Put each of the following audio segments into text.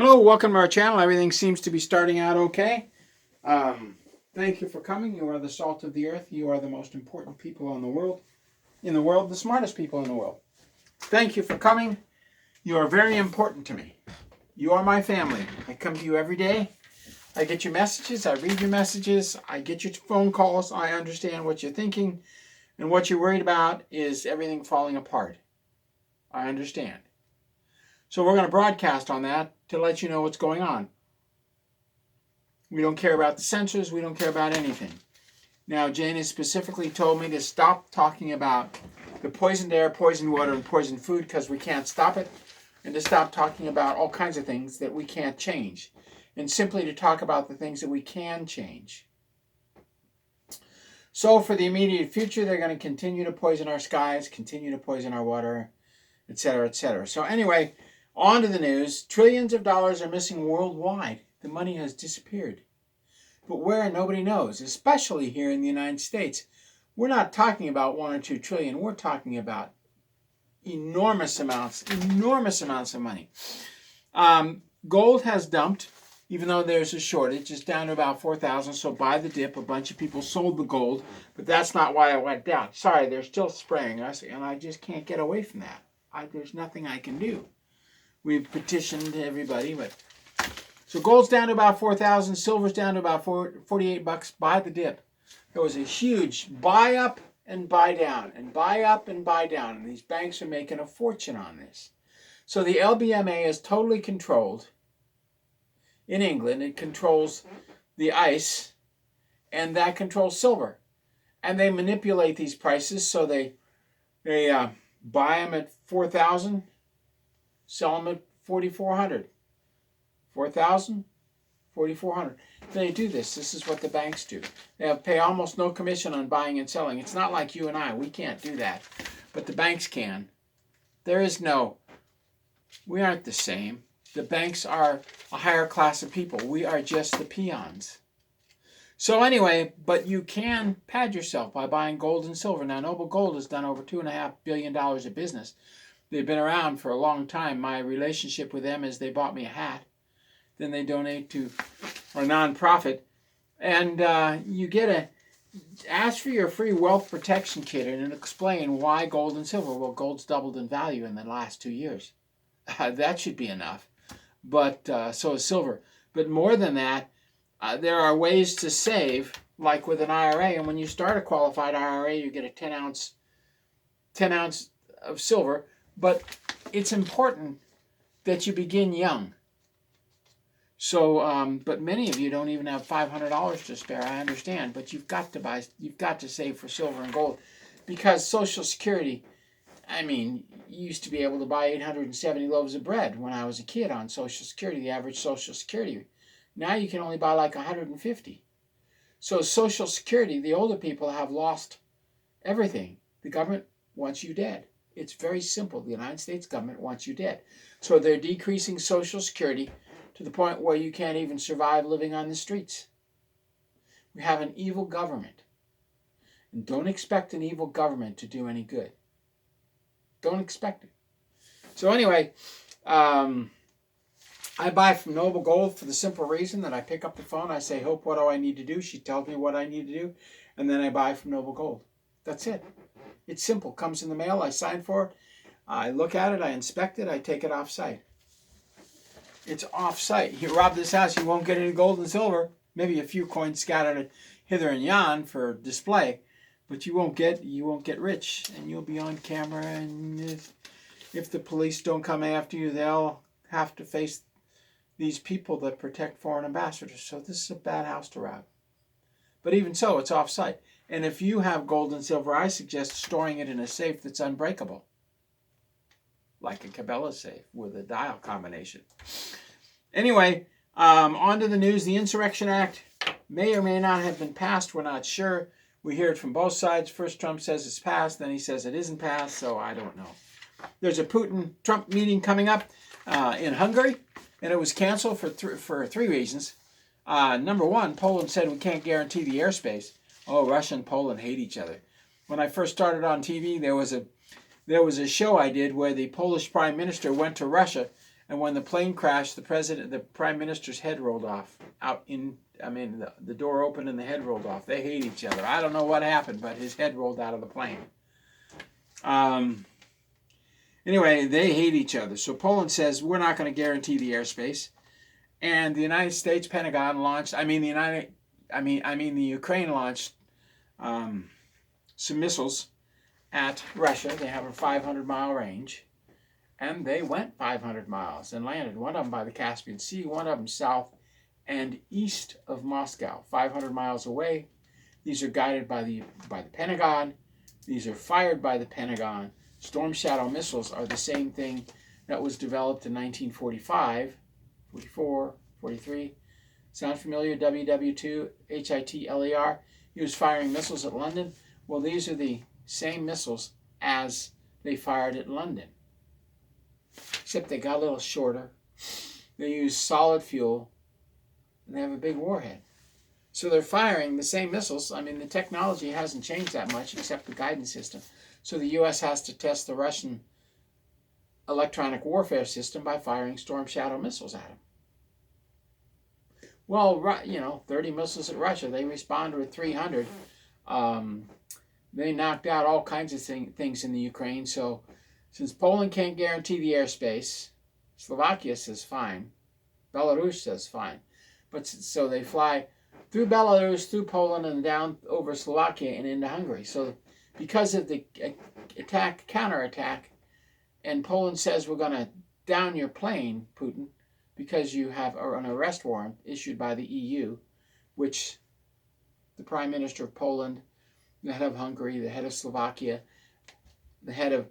Hello, welcome to our channel. Everything seems to be starting out okay. Thank you for coming. You are the salt of the earth. You are the most important people in the world, the smartest people in the world. Thank you for coming. You are very important to me. You are my family. I come to you every day. I get your messages. I read your messages. I get your phone calls. I understand what you're thinking. And what you're worried about is everything falling apart. I understand. So we're going to broadcast on that to let you know what's going on. We don't care about the censors. We don't care about anything. Now, Jane has specifically told me to stop talking about the poisoned air, poisoned water, and poisoned food because we can't stop it, and to stop talking about all kinds of things that we can't change, and simply to talk about the things that we can change. So for the immediate future, they're going to continue to poison our skies, continue to poison our water, etc., etc. So anyway, on to the news. Trillions of dollars are missing worldwide. The money has disappeared. But where, nobody knows, especially here in the United States. We're not talking about 1 or 2 trillion. We're talking about enormous amounts of money. Gold has dumped, even though there's a shortage. It's down to about 4,000. So by the dip, a bunch of people sold the gold. But that's not why it went down. Sorry, they're still spraying us, and I just can't get away from that. There's nothing I can do. We've petitioned everybody, but so gold's down to about 4,000, silver's down to about $48 by the dip. There was a huge buy up and buy down, and buy up and buy down, and these banks are making a fortune on this. So the LBMA is totally controlled in England. It controls the ICE, and that controls silver, and they manipulate these prices. So they buy them at 4,000. Sell them at 4,400. 4,000, 4,400. They do this. This is what the banks do. They pay almost no commission on buying and selling. It's not like you and I. We can't do that. But the banks can. We aren't the same. The banks are a higher class of people. We are just the peons. So anyway, but you can pad yourself by buying gold and silver. Now, Noble Gold has done over $2.5 billion of business. They've been around for a long time. My relationship with them is they bought me a hat. Then they donate to a nonprofit. And you ask for your free wealth protection kit and explain why gold and silver. Well, gold's doubled in value in the last 2 years. That should be enough. But so is silver. But more than that, there are ways to save, like with an IRA. And when you start a qualified IRA, you get a 10 ounce of silver. But it's important that you begin young. So, but many of you don't even have $500 to spare. I understand, but you've got to save for silver and gold, because Social Security. I mean, you used to be able to buy 870 loaves of bread when I was a kid on Social Security, the average Social Security. Now you can only buy like 150. So Social Security, the older people have lost everything. The government wants you dead. It's very simple. The United States government wants you dead. So they're decreasing Social Security to the point where you can't even survive living on the streets. We have an evil government. And don't expect an evil government to do any good. Don't expect it. So anyway, I buy from Noble Gold for the simple reason that I pick up the phone, I say, Hope, what do I need to do? She tells me what I need to do, and then I buy from Noble Gold. That's it. It's simple. Comes in the mail. I sign for it. I look at it. I inspect it. I take it off-site. It's off-site. You rob this house, you won't get any gold and silver. Maybe a few coins scattered hither and yon for display, but you won't get rich, and you'll be on camera. And if the police don't come after you, they'll have to face these people that protect foreign ambassadors. So this is a bad house to rob. But even so, it's off-site. And if you have gold and silver, I suggest storing it in a safe that's unbreakable, like a Cabela safe with a dial combination. Anyway, on to the news. The Insurrection Act may or may not have been passed. We're not sure. We hear it from both sides. First, Trump says it's passed. Then he says it isn't passed. So I don't know. There's a Putin-Trump meeting coming up in Hungary, and it was canceled for 3 reasons. Number one, Poland said we can't guarantee the airspace. Oh, Russia and Poland hate each other. When I first started on TV, there was a show I did where the Polish Prime Minister went to Russia And when the plane crashed, the prime minister's head rolled off. The door opened and the head rolled off. They hate each other. I don't know what happened, but his head rolled out of the plane. Anyway, they hate each other. So Poland says, we're not going to guarantee the airspace. And the United States Pentagon launched, the Ukraine launched some missiles at Russia. They have a 500-mile range. And they went 500 miles and landed. One of them by the Caspian Sea, one of them south and east of Moscow, 500 miles away. These are guided by the Pentagon. These are fired by the Pentagon. Storm Shadow missiles are the same thing that was developed in 1945, 44, 43. Sound familiar? WW2, HITLER. He was firing missiles at London. Well, these are the same missiles as they fired at London, except they got a little shorter. They use solid fuel, and they have a big warhead. So they're firing the same missiles. The technology hasn't changed that much except the guidance system. So the U.S. has to test the Russian electronic warfare system by firing Storm Shadow missiles at them. Well, 30 missiles at Russia. They responded with 300. They knocked out all kinds of things in the Ukraine. So since Poland can't guarantee the airspace, Slovakia says fine. Belarus says fine. But so they fly through Belarus, through Poland, and down over Slovakia and into Hungary. So because of the counterattack, and Poland says we're going to down your plane, Putin, because you have an arrest warrant issued by the EU, which the Prime Minister of Poland, the head of Hungary, the head of Slovakia, the head of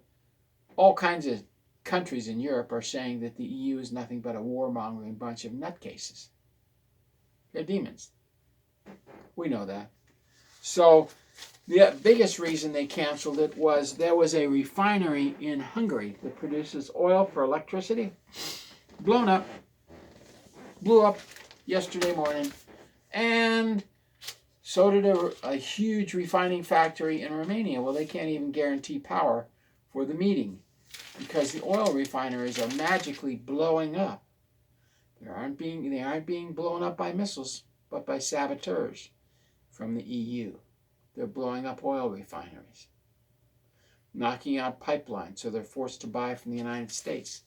all kinds of countries in Europe are saying that the EU is nothing but a warmongering bunch of nutcases. They're demons. We know that. So the biggest reason they canceled it was there was a refinery in Hungary that produces oil for electricity. Blew up yesterday morning. And so did a huge refining factory in Romania. Well, they can't even guarantee power for the meeting because the oil refineries are magically blowing up. They aren't being blown up by missiles, but by saboteurs from the EU. They're blowing up oil refineries, knocking out pipelines, so they're forced to buy from the United States.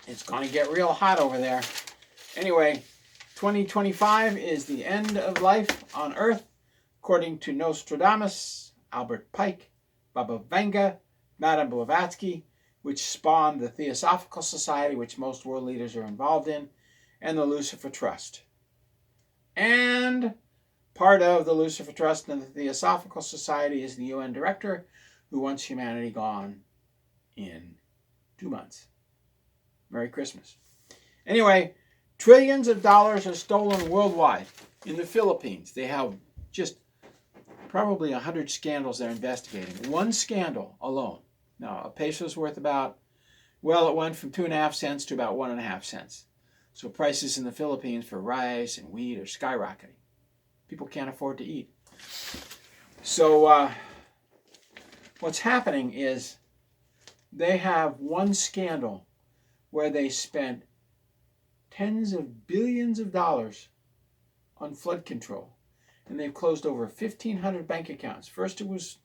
It's going to get real hot over there. Anyway, 2025 is the end of life on Earth, according to Nostradamus, Albert Pike, Baba Vanga, Madame Blavatsky, which spawned the Theosophical Society, which most world leaders are involved in, and the Lucifer Trust. And part of the Lucifer Trust and the Theosophical Society is the UN director who wants humanity gone in 2 months. Merry Christmas. Anyway, trillions of dollars are stolen worldwide. In the Philippines, they have just probably 100 scandals they're investigating. One scandal alone. Now, a peso is worth about, it went from 2.5 cents to about 1.5 cents. So prices in the Philippines for rice and wheat are skyrocketing. People can't afford to eat. So what's happening is they have one scandal where they spent tens of billions of dollars on flood control. And they've closed over 1,500 bank accounts. First it was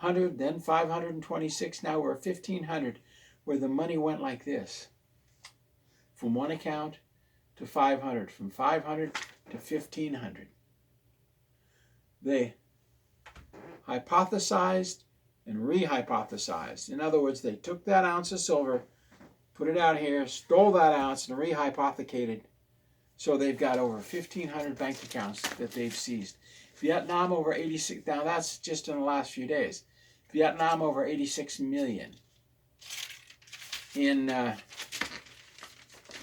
100, then 526, now we're at 1,500, where the money went like this. From one account to 500, from 500 to 1,500. They hypothesized and re-hypothesized. In other words, they took that ounce of silver, put it out here, stole that ounce, and re-hypothecated. So they've got over 1,500 bank accounts that they've seized. Vietnam over 86, now that's just in the last few days. Vietnam over 86 million. In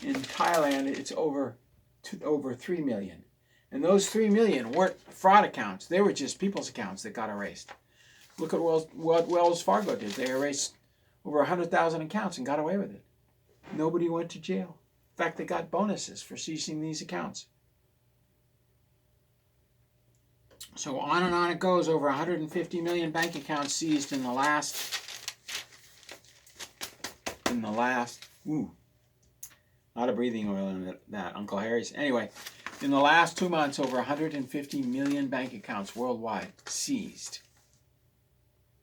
Thailand, it's over 3 million. And those 3 million weren't fraud accounts. They were just people's accounts that got erased. Look at what Wells Fargo did. They erased over 100,000 accounts and got away with it. Nobody went to jail. In fact, they got bonuses for seizing these accounts. So on and on it goes. Over 150 million bank accounts seized in the last Ooh, a lot of breathing oil in that, Uncle Harry's. Anyway, in the last 2 months, over 150 million bank accounts worldwide seized.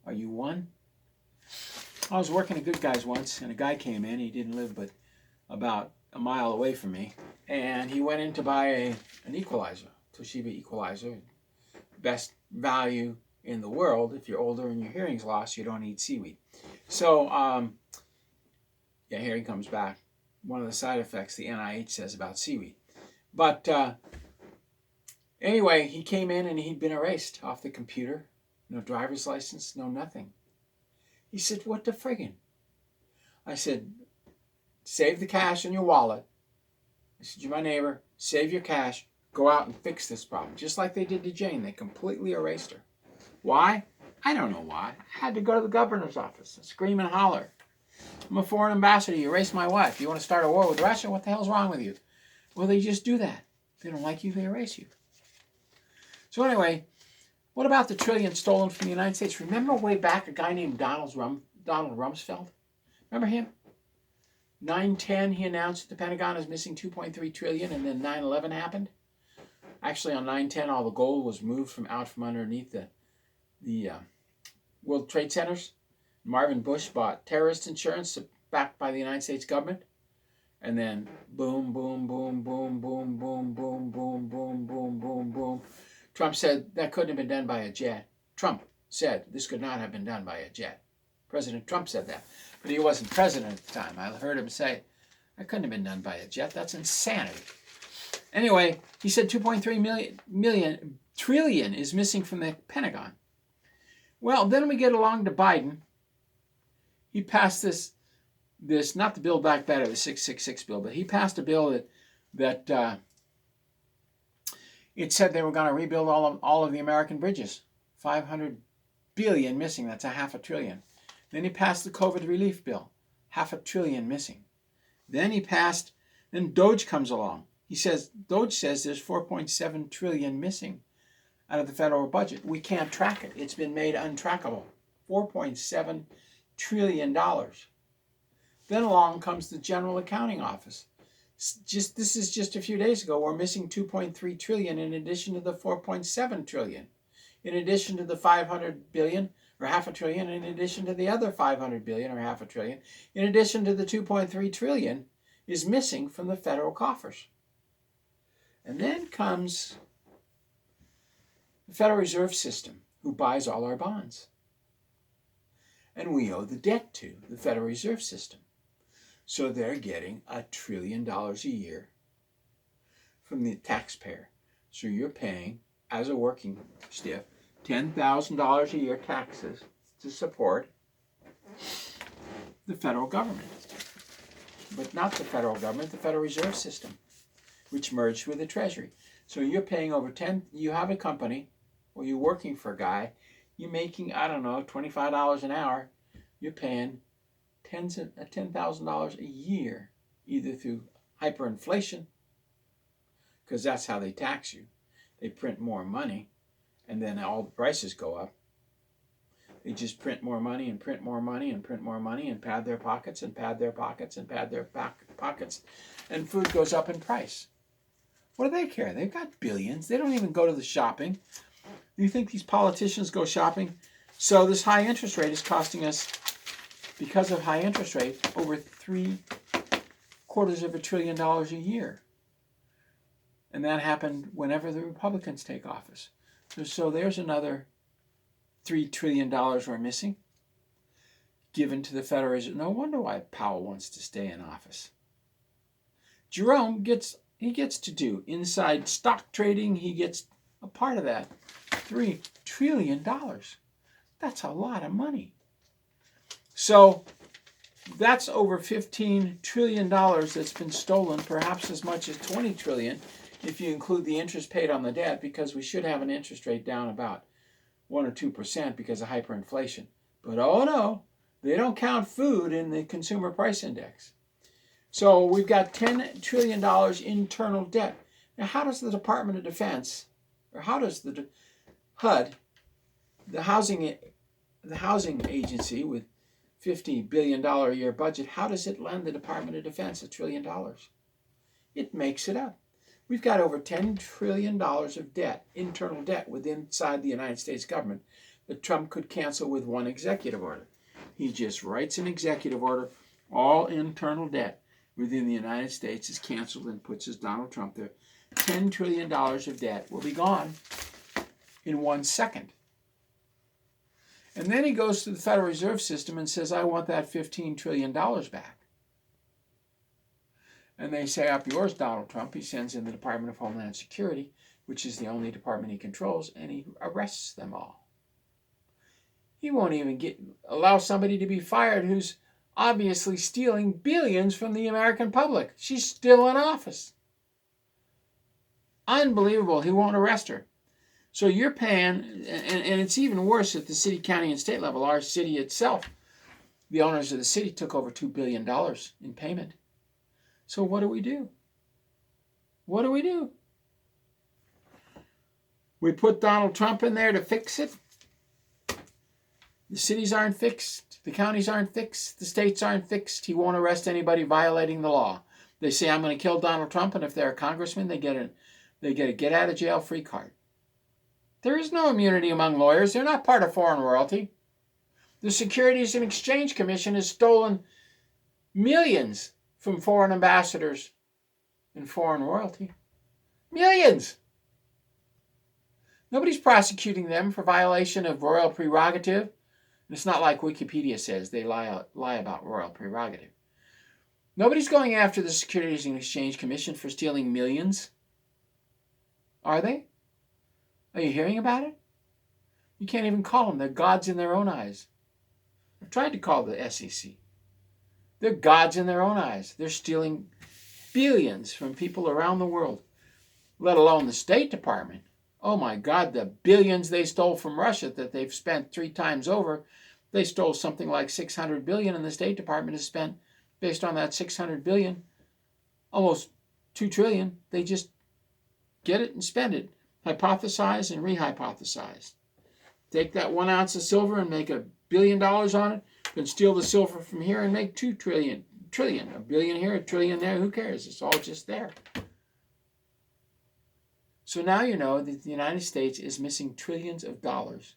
Are you one? I was working at Good Guys once, and a guy came in. He didn't live but about a mile away from me, and he went in to buy an equalizer, Toshiba equalizer, best value in the world. If you're older and your hearing's lost, you don't eat seaweed. So, yeah, here he comes back. One of the side effects the NIH says about seaweed. But anyway, he came in and he'd been erased off the computer. No driver's license, no nothing. He said, what the friggin'? I said, save the cash in your wallet. I said, you're my neighbor. Save your cash. Go out and fix this problem. Just like they did to Jane. They completely erased her. Why? I don't know why. I had to go to the governor's office and scream and holler. I'm a foreign ambassador. You erased my wife. You want to start a war with Russia? What the hell's wrong with you? Well, they just do that. If they don't like you, they erase you. So anyway, what about the trillion stolen from the United States? Remember way back a guy named Donald Rumsfeld? Remember him? 9/10, he announced that the Pentagon is missing $2.3 trillion, and then 9/11 happened. Actually, on 9/10, all the gold was moved from underneath the World Trade Centers. Marvin Bush bought terrorist insurance backed by the United States government. And then boom, boom, boom, boom, boom, boom, boom, boom, boom, boom, boom, boom. Trump said that couldn't have been done by a jet. Trump said this could not have been done by a jet. President Trump said that. But he wasn't president at the time. I heard him say, that couldn't have been done by a jet. That's insanity. Anyway, he said 2.3 trillion is missing from the Pentagon. Well, then we get along to Biden. He passed this not the Build Back Better, the 666 bill, but he passed a bill that it said they were going to rebuild all of the American bridges. 500 billion missing. That's $500 billion. Then he passed the COVID relief bill. $500 billion missing. Then Doge comes along. Doge says there's 4.7 trillion missing out of the federal budget. We can't track it. It's been made untrackable. $4.7 trillion. Then along comes the General Accounting Office. This is just a few days ago. We're missing 2.3 trillion in addition to the 4.7 trillion, in addition to the 500 billion or $500 billion, in addition to the other 500 billion or $500 billion, in addition to the 2.3 trillion is missing from the federal coffers. And then comes the Federal Reserve System, who buys all our bonds. And we owe the debt to the Federal Reserve System. So they're getting $1 trillion a year from the taxpayer. So you're paying, as a working stiff, $10,000 a year taxes to support the federal government. But not the federal government, the Federal Reserve System, which merged with the Treasury. So you're paying you have a company, or you're working for a guy, you're making, I don't know, $25 an hour, you're paying $10,000 a year, either through hyperinflation, because that's how they tax you. They print more money, and then all the prices go up. They just print more money and print more money and print more money and pad their pockets and pad their pockets and pad their pockets, and food goes up in price. What do they care? They've got billions. They don't even go to the shopping. You think these politicians go shopping? So this high interest rate is costing us, because of high interest rate, over $750 billion a year. And that happened whenever the Republicans take office. So there's another $3 trillion we're missing, given to the Federal Reserve. No wonder why Powell wants to stay in office. Jerome gets to do inside stock trading. He gets a part of that. $3 trillion. That's a lot of money. So that's over $15 trillion that's been stolen, perhaps as much as $20 trillion if you include the interest paid on the debt, because we should have an interest rate down about 1 or 2% because of hyperinflation. But oh no, they don't count food in the consumer price index. So we've got $10 trillion internal debt. Now how does the Department of Defense, or how does the HUD, the housing agency with $50 billion a year budget, how does it lend the Department of Defense $1 trillion? It makes it up. We've got over $10 trillion of debt, internal debt, inside the United States government that Trump could cancel with one executive order. He just writes an executive order, all internal debt within the United States is canceled, and puts his Donald Trump there. $10 trillion of debt will be gone in 1 second. And then he goes to the Federal Reserve System and says, I want that $15 trillion back. And they say, up yours, Donald Trump. He sends in the Department of Homeland Security, which is the only department he controls, and he arrests them all. He won't even allow somebody to be fired who's obviously stealing billions from the American public. She's still in office. Unbelievable. He won't arrest her. So you're paying, and it's even worse at the city, county, and state level. Our city itself, the owners of the city took over $2 billion in payment. So what do we do? What do we do? We put Donald Trump in there to fix it. The cities aren't fixed. The counties aren't fixed. The states aren't fixed. He won't arrest anybody violating the law. They say, I'm going to kill Donald Trump, and if they're a congressman, they get a get-out-of-jail-free card. There is no immunity among lawyers. They're not part of foreign royalty. The Securities and Exchange Commission has stolen millions from foreign ambassadors and foreign royalty. Millions. Nobody's prosecuting them for violation of royal prerogative. It's not like Wikipedia says they lie about royal prerogative. Nobody's going after the Securities and Exchange Commission for stealing millions. Are they? Are you hearing about it? You can't even call them. They're gods in their own eyes. I've tried to call the SEC. They're gods in their own eyes. They're stealing billions from people around the world, let alone the State Department. Oh my God, the billions they stole from Russia that they've spent 3 times over. They stole something like $600 billion, and the State Department has spent, based on that $600 billion, almost $2 trillion. They just get it and spend it. Hypothesize and rehypothesize. Take that 1 ounce of silver and make $1 billion on it, then steal the silver from here and make 2 trillion. $1 billion here, $1 trillion there. Who cares? It's all just there. So now you know that the United States is missing trillions of dollars,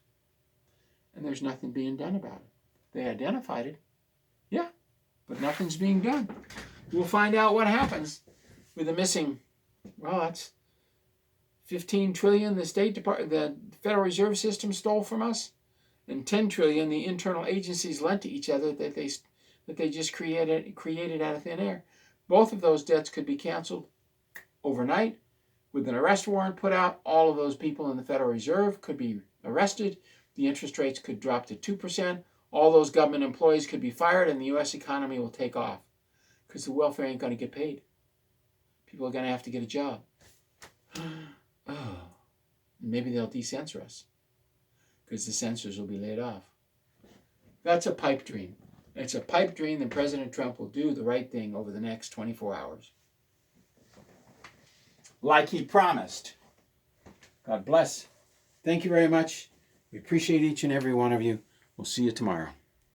and there's nothing being done about it. They identified it, yeah, but nothing's being done. We'll find out what happens with the missing. Well, that's $15 trillion the the Federal Reserve System stole from us, and $10 trillion the internal agencies lent to each other that they just created out of thin air. Both of those debts could be canceled overnight with an arrest warrant put out. All of those people in the Federal Reserve could be arrested. The interest rates could drop to 2%. All those government employees could be fired, and the U.S. economy will take off because the welfare ain't going to get paid. People are going to have to get a job. Oh, maybe they'll decensor us because the censors will be laid off. That's a pipe dream. It's a pipe dream that President Trump will do the right thing over the next 24 hours. Like he promised. God bless. Thank you very much. We appreciate each and every one of you. We'll see you tomorrow.